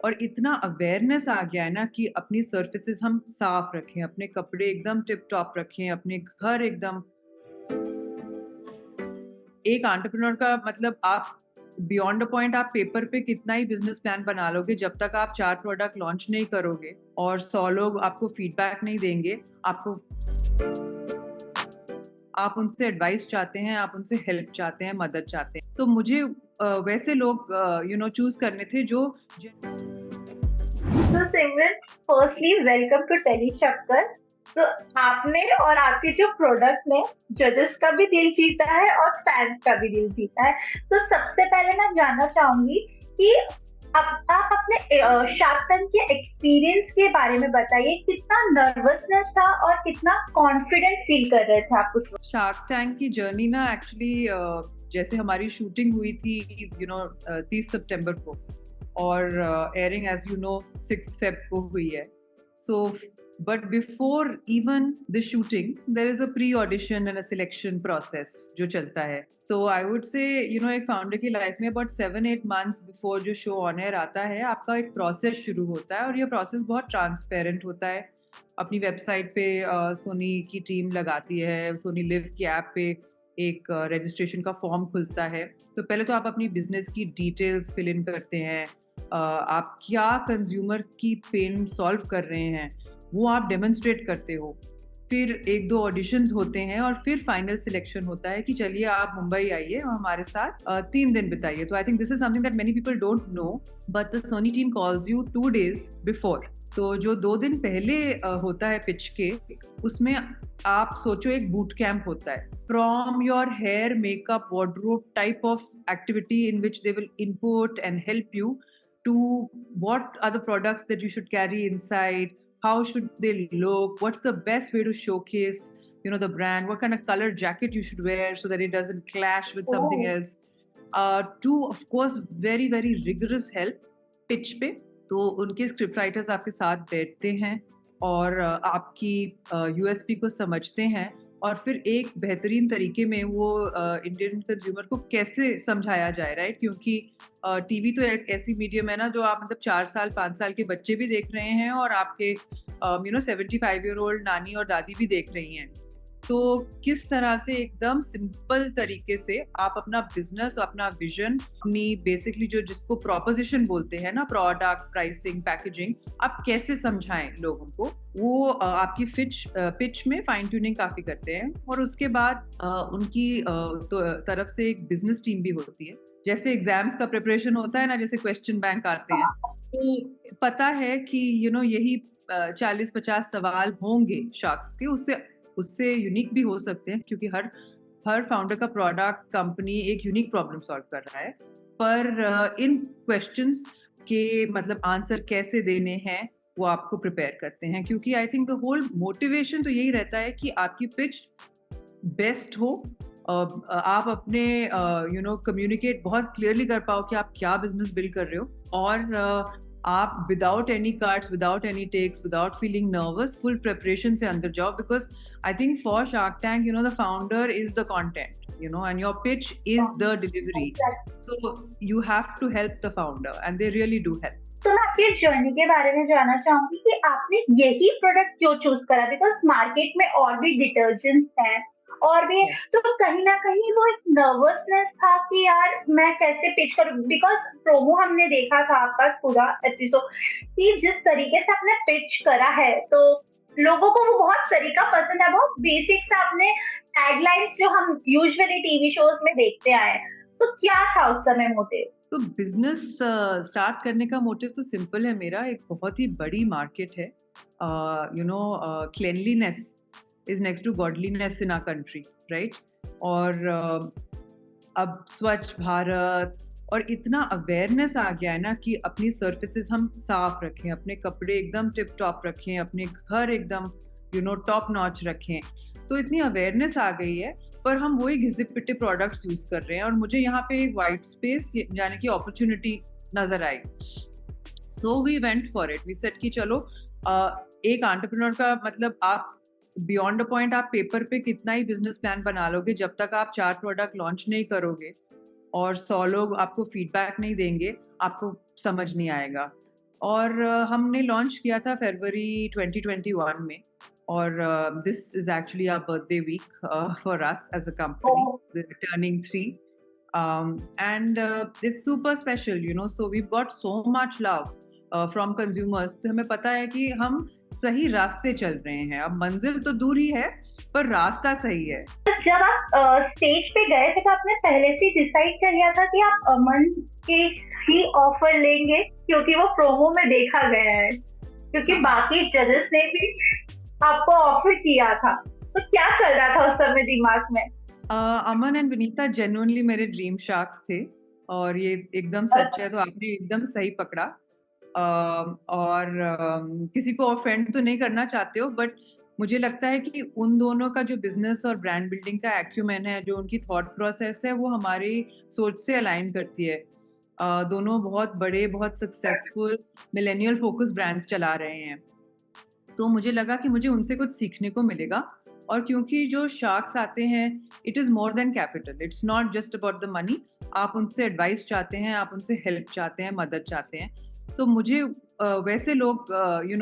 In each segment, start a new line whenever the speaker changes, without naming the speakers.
और इतना अवेयरनेस आ गया है ना कि अपनी सर्फेसेस हम साफ रखें, अपने कपड़े एकदम टिप टॉप रखें, अपने घर एकदम। एक एंटरप्रेन्योर का मतलब आप बियॉन्ड अ पॉइंट आप पेपर पे कितना ही बिजनेस प्लान बना लोगे, जब तक आप 4 प्रोडक्ट लॉन्च नहीं करोगे और 100 लोग आपको फीडबैक नहीं देंगे, आपको आप उनसे एडवाइस चाहते हैं, आप उनसे हेल्प चाहते हैं, मदद चाहते हैं। तो मुझे वैसे लोग चूज़ करने थे जो
सो सिमरन, फर्स्टली वेलकम टू टेली चक्कर। तो आपने और आपके जो प्रोडक्ट ने जजेस का भी दिल जीता है और फैंस का भी दिल जीता है। तो सबसे पहले मैं जानना चाहूंगी कि अब आप अपने शार्क टैंक के एक्सपीरियंस के बारे में बताइए। कितना नर्वसनेस था और कितना कॉन्फिडेंट फील कर रहे थे आप उस वक्त?
शार्क टैंक की जर्नी ना एक्चुअली जैसे हमारी शूटिंग हुई थी 30 सितंबर को और airing as you know 6 Feb को हुई है। So but before even the shooting there is a pre audition and a selection process जो चलता है। तो आई वुड से एक फाउंडर की लाइफ में अबाउट 7-8 मंथ्स बिफोर जो शो ऑन एयर आता है, आपका एक प्रोसेस शुरू होता है और ये प्रोसेस बहुत ट्रांसपेरेंट होता है। अपनी वेबसाइट पे सोनी की टीम लगाती है, सोनी लिव की ऐप पे एक रजिस्ट्रेशन का फॉर्म खुलता है। तो पहले तो आप अपनी बिजनेस की डिटेल्स फिल इन करते हैं। आप क्या कंज्यूमर की पेन सॉल्व कर रहे हैं वो आप डेमोन्स्ट्रेट करते हो। फिर 1-2 ऑडिशंस होते हैं और फिर फाइनल सिलेक्शन होता है कि चलिए आप मुंबई आइए और हमारे साथ 3 दिन बिताइए। तो I think this is something that many people don't know, but the Sony team calls you 2 days before. तो जो 2 दिन पहले होता है पिच के, उसमें आप सोचो एक बूट कैंप होता है। From your hair, makeup, wardrobe type of activity in which they will input and help you to what are the products that you should carry inside, how should they look, what's the best way to showcase the brand, what kind of color jacket you should wear so that it doesn't clash with something
oh,
else, to of course very very rigorous help pitch पे। तो उनके script writers आपके साथ बैठते हैं और आपकी USP को समझते हैं और फिर एक बेहतरीन तरीके में वो इंडियन कंज्यूमर को कैसे समझाया जाए, राइट? क्योंकि टीवी तो एक ऐसी मीडियम है ना जो आप मतलब 4 साल 5 साल के बच्चे भी देख रहे हैं और आपके 75 ईयर ओल्ड नानी और दादी भी देख रही हैं। तो किस तरह से एकदम सिंपल तरीके से आप अपना बिजनेस, अपना विजन, अपनी बेसिकली जो जिसको प्रोपोजिशन बोलते हैं ना, प्रोडक्ट, प्राइसिंग, पैकेजिंग, आप कैसे समझाएं लोगों को, वो आपकी पिच में फाइन ट्यूनिंग काफी करते हैं। और उसके बाद उनकी तो तरफ से एक बिजनेस टीम भी होती है। जैसे एग्जाम्स का प्रिपरेशन होता है ना, जैसे क्वेश्चन बैंक आते हैं, तो पता है कि यही 40-50 सवाल होंगे शार्क्स के, उससे उससे यूनिक भी हो सकते हैं क्योंकि हर हर फाउंडर का प्रोडक्ट, कंपनी एक यूनिक प्रॉब्लम सॉल्व कर रहा है। पर इन क्वेश्चंस के मतलब आंसर कैसे देने हैं वो आपको प्रिपेयर करते हैं, क्योंकि I think the whole motivation तो यही रहता है कि आपकी पिच बेस्ट हो। आप अपने कम्युनिकेट बहुत क्लियरली कर पाओ कि आप क्या बिजनेस बिल्ड कर रहे हो और आप without any cards, without any takes, without feeling nervous, full preparation से अंदर जाओ। Because I think for Shark Tank the founder is the content and your pitch is the delivery. So you have to help the founder and they really do help.
तो मैं आपकी journey के बारे में जानना चाहूंगी कि आपने यही प्रोडक्ट क्यों चूज करा? बिकॉज मार्केट में और भी डिटर्जेंट्स हैं और भी, तो कहीं ना कहीं वो एक नर्वसनेस था कि यार मैं कैसे पिच करूं। बिकॉज प्रोमो हमने देखा था आपका पूरा एपिसोड कि जिस तरीके से आपने पिच करा है, तो लोगों को वो बहुत तरीका पसंद है। बहुत बेसिक सा आपने टैगलाइंस जो हम यूजुअली टीवी शोज में देखते आए हैं। तो क्या था उस समय मोटिव?
तो बिजनेस स्टार्ट करने का मोटिव तो सिंपल है मेरा। एक बहुत ही बड़ी मार्केट है। Cleanliness is next to godliness in our country, right? और अब स्वच्छ भारत और इतना अवेयरनेस आ गया है ना कि अपनी सर्फेसेस हम साफ रखें, अपने कपड़े एकदम टिप टॉप रखें, अपने घर एकदम टॉप नॉच रखें। तो इतनी अवेयरनेस आ गई है, पर हम वही घिसे पिटे प्रोडक्ट्स यूज कर रहे हैं और मुझे यहाँ पे एक वाइट स्पेस यानी कि अपॉर्चुनिटी नजर आई। So we went for it. We said कि चलो एक एंटरप्रेन्योर का मतलब आप बियॉन्ड अ पॉइंट आप पेपर पे कितना ही बिजनेस प्लान बना लोगे, जब तक आप 4 प्रोडक्ट लॉन्च नहीं करोगे और 100 लोग आपको फीडबैक नहीं देंगे, आपको समझ नहीं आएगा। और हमने लॉन्च किया था फरवरी 2021 में। और this is actually our birthday week for us as a company,
तो
turning 3, and it's super special, you know, so we've got so much love from consumers। तो हमें पता है कि हम सही रास्ते चल रहे हैं। अब मंजिल तो दूर ही है, पर रास्ता सही है।
जब आप स्टेज पे गए थे तो आपने पहले से डिसाइड कर लिया था कि आप अमन के ही ऑफर लेंगे, क्योंकि वो प्रोमो में देखा गया है, क्योंकि बाकी जजेस ने भी आपको ऑफर किया था, तो क्या चल रहा था उस समय दिमाग में?
अमन एंड विनीता जेन्युइनली मेरे ड्रीम शार्क्स थे, और ये एकदम सच है, तो आपने एकदम सही पकड़ा। और किसी को ऑफेंड तो नहीं करना चाहते हो, बट मुझे लगता है कि उन दोनों का जो बिजनेस और ब्रांड बिल्डिंग का एक्यूमेन है, जो उनकी थॉट प्रोसेस है, वो हमारी सोच से अलाइन करती है। दोनों बहुत बड़े, बहुत सक्सेसफुल मिलेनियल फोकस ब्रांड्स चला रहे हैं, तो मुझे लगा कि मुझे उनसे कुछ सीखने को मिलेगा। और क्योंकि जो शार्क्स आते हैं, it is more than capital, it's not just about the money. आप उनसे एडवाइस चाहते हैं, आप उनसे हेल्प चाहते हैं, मदद चाहते हैं। तो मुझे वैसे लोग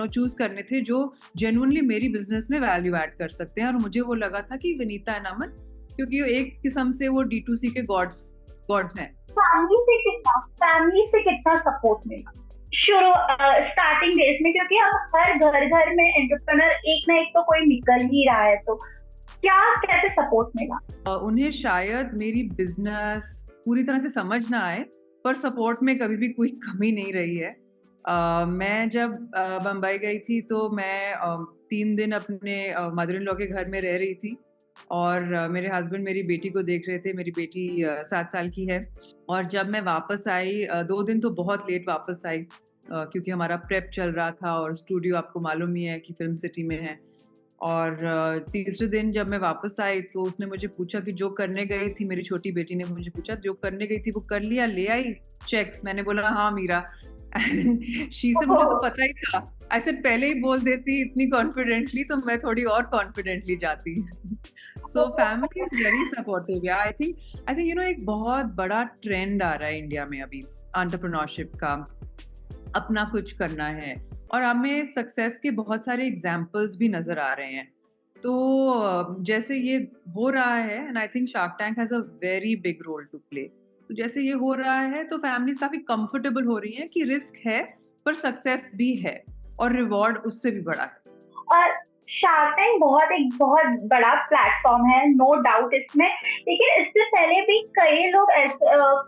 चूज करने थे जो जेन्युइनली मेरी बिजनेस में वैल्यू ऐड कर सकते हैं। और मुझे वो लगा था कि विनीता एंड अमन, क्योंकि एक किस्म से वो D2C के गॉड्स हैं।
फैमिली से कितना सपोर्ट मिला शुरू स्टार्टिंग डेज में, क्योंकि अब हर घर में एंटरप्रेन्योर एक ना एक तो कोई निकल ही रहा है, तो क्या कैसे सपोर्ट मिला?
उन्हें शायद मेरी बिजनेस पूरी तरह से समझ ना आए, पर सपोर्ट में कभी भी कोई कमी नहीं रही है। मैं जब बम्बई गई थी, तो मैं 3 दिन अपने मदर इन लॉ के घर में रह रही थी, और मेरे हस्बैंड मेरी बेटी को देख रहे थे। मेरी बेटी 7 साल की है। और जब मैं वापस आई, 2 दिन तो बहुत लेट वापस आई, क्योंकि हमारा प्रेप चल रहा था, और स्टूडियो आपको मालूम ही है कि फिल्म सिटी में है। और तीसरे दिन जब मैं वापस आई, तो उसने मुझे पूछा कि जो करने गई थी, मेरी छोटी बेटी ने मुझे पूछा, जो करने गई थी वो कर लिया, ले आई चेक्स? मैंने बोला हाँ मीरा। एंड शी से मुझे तो पता ही था। आई सेड पहले ही बोल देती इतनी कॉन्फिडेंटली, तो मैं थोड़ी और कॉन्फिडेंटली जाती। So family is very supportive. I think एक बहुत बड़ा ट्रेंड आ रहा है इंडिया में अभी, एंटरप्रेन्योरशिप का, अपना कुछ करना है, और हमें सक्सेस के बहुत सारे एग्जाम्पल्स भी नजर आ रहे हैं। तो जैसे ये हो रहा है, and I think Shark Tank has a very big role to play. तो जैसे ये हो रहा है, तो फैमिलीज काफी कंफर्टेबल हो रही हैं कि रिस्क है, पर सक्सेस भी है, और रिवॉर्ड उससे भी बड़ा है।
और शार्क टैंक एक बहुत बड़ा प्लेटफॉर्म है, नो डाउट इसमें, लेकिन इससे पहले भी कई लोग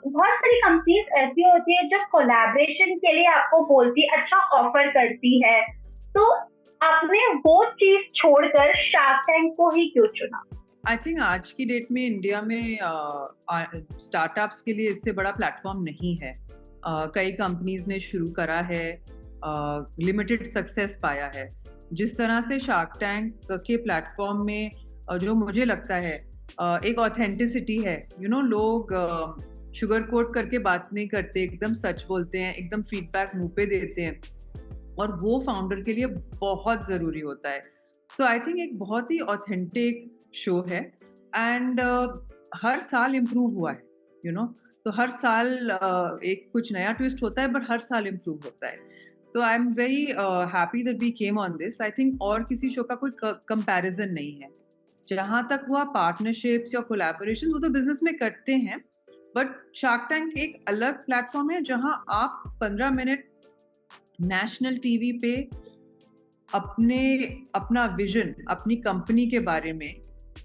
बहुत सारी कंपनीज ऐसी होती है जो कोलैबोरेशन के लिए आपको बोलती है, अच्छा ऑफर करती है, तो आपने वो चीज छोड़कर शार्क टैंक को ही क्यों चुना?
आई थिंक आज की डेट में इंडिया में स्टार्टअप्स के लिए इससे बड़ा प्लेटफॉर्म नहीं है। कई कंपनीज ने शुरू करा है, लिमिटेड सक्सेस पाया है। जिस तरह से शार्क टैंक के प्लेटफॉर्म में जो मुझे लगता है एक ऑथेंटिसिटी है, लोग शुगर कोट करके बात नहीं करते, एकदम सच बोलते हैं, एकदम फीडबैक मुंह पे देते हैं, और वो फाउंडर के लिए बहुत ज़रूरी होता है। सो आई थिंक एक बहुत ही ऑथेंटिक शो है, एंड हर साल इम्प्रूव हुआ है, तो हर साल एक कुछ नया ट्विस्ट होता है, बट हर साल इम्प्रूव होता है। तो I am very happy that we came on this. I think और किसी शो का कोई कंपैरिजन नहीं है। जहाँ तक हुआ पार्टनरशिप्स या कोलैबोरेशन, वो तो बिजनेस में करते हैं, बट शार्क टैंक एक अलग प्लेटफॉर्म है, जहाँ आप 15 मिनट नेशनल टीवी पे अपना विजन, अपनी कंपनी के बारे में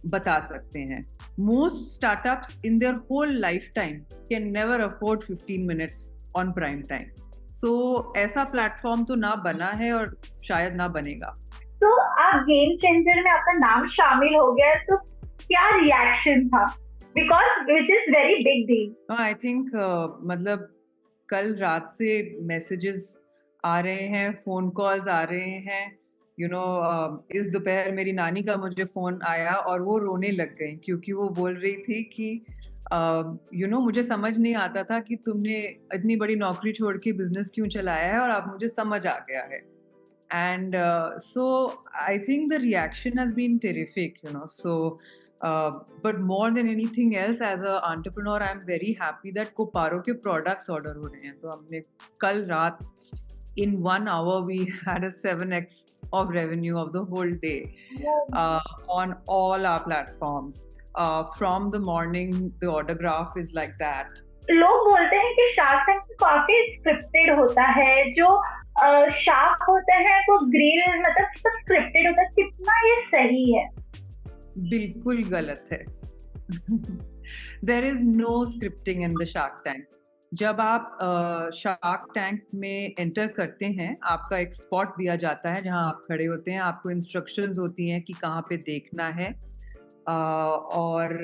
बता सकते हैं। Most startups in their whole life time can never afford 15 minutes on prime time. So ऐसा प्लेटफॉर्म तो ना बना है, और शायद ना बनेगा।
तो आप गेम चेंजर में आपका नाम शामिल हो गया, तो क्या रिएक्शन था? Because which is very big deal.
I think मतलब कल रात से मैसेजेस आ रहे हैं, फोन कॉल्स आ रहे हैं। इस दोपहर मेरी नानी का मुझे फोन आया, और वो रोने लग गई, क्योंकि वो बोल रही थी कि मुझे समझ नहीं आता था कि तुमने इतनी बड़ी नौकरी छोड़ के बिजनेस क्यों चलाया है, और अब मुझे समझ आ गया है। And so I think the reaction has been terrific, but more than anything else, as an entrepreneur, I'm very happy that Koparo के products order हो रहे हैं। तो हमने कल रात in 1 hour we had a 7x of revenue of the whole day on all our platforms. From the morning, the order graph is like that.
लोग बोलते हैं कि शार्क टैंक काफी स्क्रिप्टेड होता है, जो शार्क होते हैं वो ग्रिल मतलब सब स्क्रिप्टेड होता है, कितना ये सही है?
बिल्कुल गलत है. There is no scripting in the Shark Tank. जब आप शार्क टैंक में एंटर करते हैं, आपका एक स्पॉट दिया जाता है जहां आप खड़े होते हैं, आपको इंस्ट्रक्शंस होती हैं कि कहाँ पे देखना है, और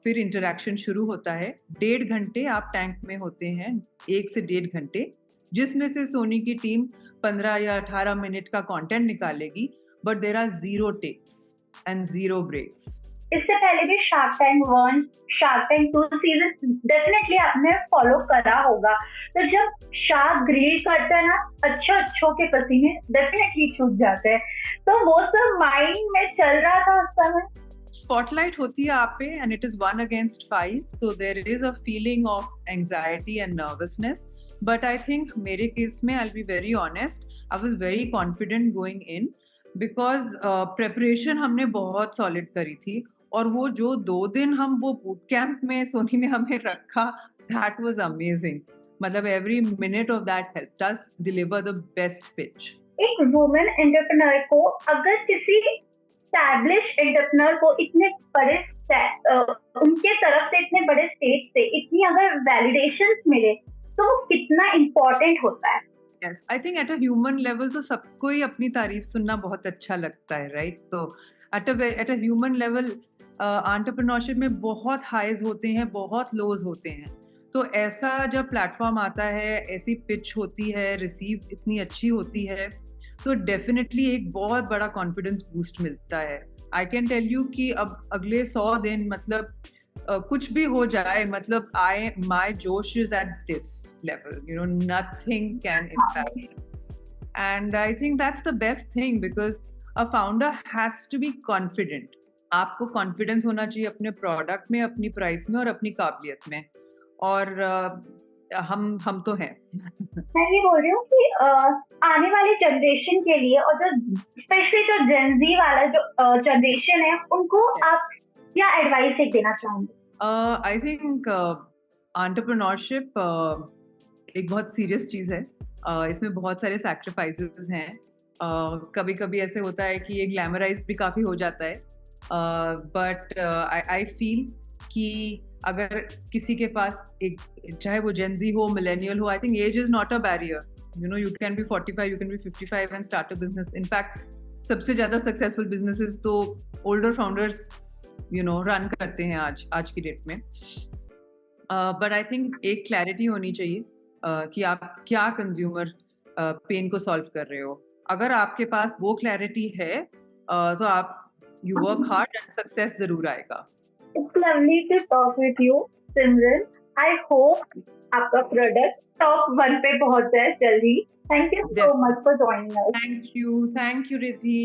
फिर इंटरेक्शन शुरू होता है. 1.5 घंटे आप टैंक में होते हैं, 1 से 1.5 घंटे, जिसमें से सोनी की टीम 15 या 18 मिनट का कंटेंट निकालेगी, but there are 0 takes and 0 breaks.
इससे पहले भी Shark Tank 1, Shark Tank 2 season definitely आपने फॉलो करा होगा. तो जब शार्क ग्रिल करता है ना, अच्छों के पसीने डेफिनेटली छूट जाते हैं. तो वो सब माइंड में चल रहा था उस समय.
स्पॉटलाइट होती है आप पे एंड इट इज 1 against 5, तो there is a feeling of anxiety and nervousness. But I think मेरे केस में, I will be very honest, I was very confident going in, because preparation हमने बहुत सॉलिड करी थी. और वो जो 2 दिन हम वो बूट कैंप में सोनी ने हमें रखा, दैट वाज अमेजिंग. मतलब every minute of that helped us deliver the best pitch.
एक वुमेन एंटरप्रेन्योर को, अगर किसी एस्टैब्लिश एंटरप्रेन्योर को इतने बड़े उनके तरफ से इतने बड़े स्टेज से इतनी अगर वैलिडेशंस मिले, तो वो कितना इम्पोर्टेंट होता है.
Yes, I think at a human level तो सबको ही अपनी तारीफ सुनना बहुत अच्छा लगता है, right? तो at a human level entrepreneurship में बहुत हाईज होते हैं, बहुत लोज होते हैं. तो ऐसा जब प्लेटफॉर्म आता है, ऐसी पिच होती है, रिसीव इतनी अच्छी होती है, तो डेफिनेटली एक बहुत बड़ा कॉन्फिडेंस बूस्ट मिलता है. आई कैन टेल यू कि अब अगले 100 दिन मतलब कुछ भी हो जाए, मतलब my जोश is at this level, nothing can impact me. And I think that's the best thing, because a founder has to be confident. आपको कॉन्फिडेंस होना चाहिए अपने प्रोडक्ट में, अपनी प्राइस में और अपनी काबिलियत में. और हम तो हैं.
मैं ये बोल रही हूँ कि आने वाली जनरेशन के लिए, और जो स्पेशली जो जेन ज़ी वाला जो जनरेशन है, उनको आप क्या एडवाइस देना चाहोगे?
आई थिंक एंटरप्रेन्योरशिप एक बहुत सीरियस चीज़ है. इसमें बहुत सारे सैक्रिफाइसेस हैं. कभी कभी ऐसे होता है कि ये ग्लैमराइज भी काफ़ी हो जाता है, बट आई फील कि अगर किसी के पास एक, चाहे वो जेन ज़ी हो, मिलेनियल हो, I think age is not a barrier. You can be 45, you can be 55 and start a business. In fact सबसे ज़्यादा सक्सेसफुल बिजनेसेस तो ओल्डर फाउंडर्स रन करते हैं आज की डेट में. बट आई थिंक एक क्लैरिटी होनी चाहिए कि आप क्या कंज्यूमर पेन को सॉल्व कर रहे हो. अगर आपके पास वो क्लैरिटी है, तो आप you work hard and success जरूर आएगा.
It's lovely to talk with you, Simran. I hope आपका प्रोडक्ट टॉप 1 पे पहुंच जाए जल्दी. Thank you so much for joining us.
Thank you, Riddhi.